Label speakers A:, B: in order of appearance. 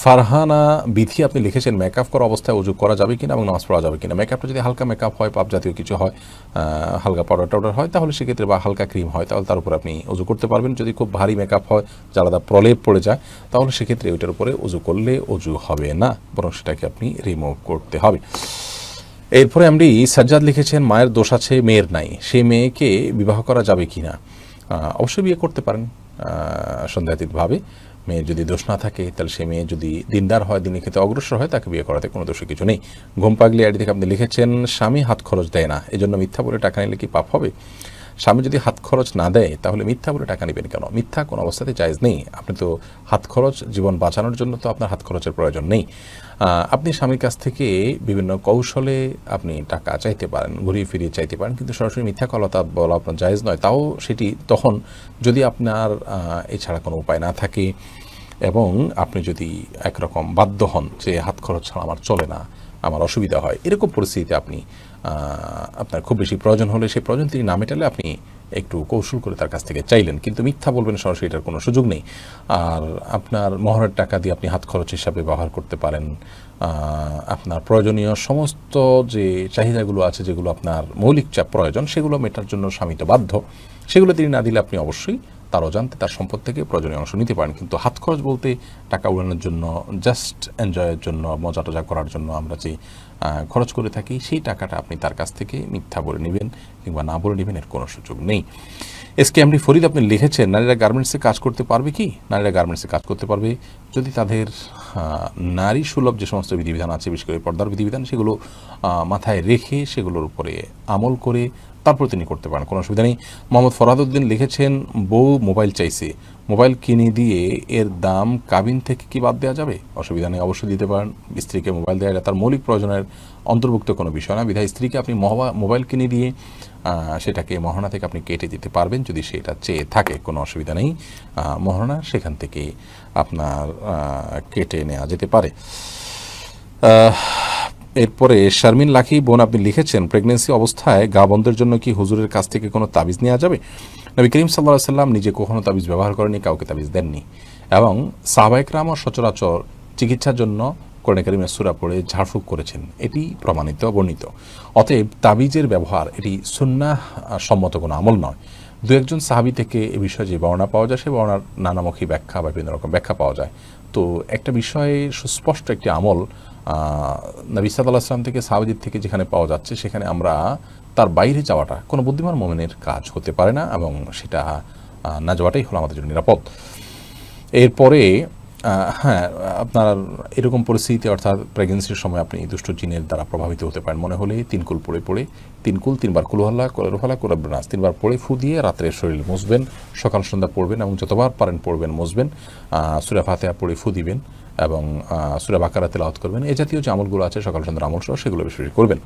A: ফারহানা বিধি আপনি লিখেছেন মেকআপ করা অবস্থায় ওযু করা যাবে কিনা এবং নামাজ পড়া যাবে কিনা। মেকআপটা যদি হালকা মেকআপ হয়, পাপ জাতীয় কিছু হয়, হালকা পাউডার টাউডার হয়, তাহলে সেক্ষেত্রে বা হালকা ক্রিম হয়, তাহলে তার উপর আপনি ওযু করতে পারবেন। যদি খুব ভারী মেকআপ হয়, যে আলাদা প্রলেপ পড়ে যায়, তাহলে সেক্ষেত্রে ওইটার উপরে ওযু করলে ওযু হবে না, বরং সেটাকে আপনি রিমুভ করতে হবে। এরপরে আপনি সাজ্জাদ লিখেছেন মায়ের দোষ আছে মেয়ের নাই, সেই মেয়েকে বিবাহ করা যাবে কি না। অবশ্যই বিয়ে করতে পারেন সন্দেহাতীতভাবে। মেয়ের যদি দোষ না থাকে, তাহলে সে মেয়ে যদি দিনদার হয়, দিনের ক্ষেত্রে অগ্রসর হয়, তাকে বিয়ে করাতে কোনো দোষের কিছু নেই। ঘুম পাগলি আইডি থেকে আপনি লিখেছেন স্বামী হাত খরচ দেয় না, এজন্য মিথ্যা বলে টাকা নিলে কি পাপ হবে। স্বামী যদি হাত খরচ না দেয়, তাহলে মিথ্যা বলে টাকা নেবেন কেন? মিথ্যা কোনো অবস্থাতে জায়েজ নেই। আপনি তো হাত খরচ, জীবন বাঁচানোর জন্য তো আপনার হাত খরচের প্রয়োজন নেই। আপনি স্বামীর কাছ থেকে বিভিন্ন কৌশলে আপনি টাকা চাইতে পারেন, ঘুরিয়ে ফিরিয়ে চাইতে পারেন, কিন্তু সরাসরি মিথ্যা কথা বলা আপনার জায়েজ নয়। তাও সেটি তখন যদি আপনার এছাড়া কোনো উপায় না থাকে এবং আপনি যদি একরকম বাধ্য হন যে হাত খরচ ছাড়া আমার চলে না, আমার অসুবিধা হয়, এরকম পরিস্থিতিতে আপনি আপনার খুব বেশি প্রয়োজন হলে, সেই প্রয়োজন তিনি না মেটালে আপনি একটু কৌশল করে তার কাছ থেকে চাইলেন, কিন্তু মিথ্যা বলবেন সরাসরি, এটার কোনো সুযোগ নেই। আর আপনার মহরের টাকা দিয়ে আপনি হাত খরচ হিসাবে ব্যবহার করতে পারেন। আপনার প্রয়োজনীয় সমস্ত যে চাহিদাগুলো আছে, যেগুলো আপনার মৌলিক প্রয়োজন, সেগুলো মেটার জন্য স্বামী তো বাধ্য। সেগুলো তিনি না দিলে আপনি অবশ্যই তার অজান্তে তার সম্পদ থেকে প্রয়োজনীয় অংশ নিতে পারেন। কিন্তু হাত খরচ বলতে টাকা উড়ানোর জন্য, জাস্ট এনজয়ের জন্য, মজা টজা করার জন্য আমরা যে খরচ করে থাকি, সেই টাকাটা আপনি তার কাছ থেকে মিথ্যা বলে নেবেন কিংবা না বলে নেবেন, এর কোনো সুযোগ নেই। এসকে এমডি ফরিদ আপনি লিখেছেন নারীরা গার্মেন্টসে কাজ করতে পারবে কি। নারীরা গার্মেন্টসে কাজ করতে পারবে যদি তাদের নারী সুলভ যে সমস্ত বিধিবিধান আছে, বিশেষ করে পর্দার বিধিবিধান, সেগুলো মাথায় রেখে সেগুলোর উপরে আমল করে তারপর তিনি করতে পারেন, কোনো অসুবিধা নেই। মোহাম্মদ ফরহাদউদ্দিন লিখেছেন বউ মোবাইল চাইছে, মোবাইল কিনে দিয়ে এর দাম কাবিন থেকে কি বাদ দেওয়া যাবে। অসুবিধা নেই, অবশ্যই দিতে পারেন। স্ত্রীকে মোবাইল দেওয়া, এটা তার মৌলিক প্রয়োজনের অন্তর্ভুক্ত কোনো বিষয় না। বিধায় স্ত্রীকে আপনি মোবাইল কিনে দিয়ে সেটাকে মহারণা থেকে আপনি কেটে দিতে পারবেন, যদি সেটা চেয়ে থাকে, কোনো অসুবিধা নেই। মহারণা সেখান থেকে আপনার কেটে নেওয়া যেতে পারে। এরপরে শারমিন লাখি বোন আপনি লিখেছেন প্রেগনেন্সি অবস্থায় গা বন্ধের জন্য কি হুজুরের কাছ থেকে কোনো তাবিজ নেওয়া যাবে। নবী করিম সাল্লাল্লাহু আলাইহি সাল্লাম নিজে কখনো তাবিজ ব্যবহার করেনি, কাউকে তাবিজ দেননি, এবং সাহাবায়ে কেরামও সচরাচর চিকিৎসার জন্য কোরআনে কারিমের সূরা পড়ে ঝাড়ফুঁক করেছেন, এটি প্রমাণিত, বর্ণিত। অতএব তাবিজের ব্যবহার এটি সুন্নাহ সম্মত কোনো আমল নয়। দু একজন সাহাবী থেকে এ বিষয়ে যে বর্ণনা পাওয়া যায়, সে বর্ণনার নানামুখী ব্যাখ্যা বা বিভিন্ন রকম ব্যাখ্যা পাওয়া যায়। তো একটা বিষয়ে সুস্পষ্ট একটি আমল নবী সাল্লাল্লাহু আলাইহি ওয়াসাল্লাম থেকে, সাহাবীদের থেকে যেখানে পাওয়া যাচ্ছে, সেখানে আমরা তার বাইরে যাওয়াটা কোনো বুদ্ধিমান মুমিনের কাজ হতে পারে না, এবং সেটা না যাওয়াটাই হলো আমাদের জন্য নিরাপদ। এরপরে হ্যাঁ, আপনার এরকম পরিস্থিতিতে, অর্থাৎ প্রেগনেন্সির সময় আপনি দুষ্ট জিনের দ্বারা প্রভাবিত হতে পারেন মনে হলে, তিনকুল পড়ে তিনবার কুলহল্লা কোলারুফালা কোলাবনাস তিনবার পড়ে ফু দিয়ে রাত্রে শরীর মুছবেন, সকাল সন্ধ্যা পড়বেন, এবং যতবার পারেন পড়বেন, মুছবেন। সূরা ফাতিহা পড়ে ফু দিবেন এবং সূরা বাকারা তেলাওয়াত করবেন। এ জাতীয় যে আমলগুলো আছে সকাল সন্ধ্যার আমল সহ, সেগুলো বেশি করবেন।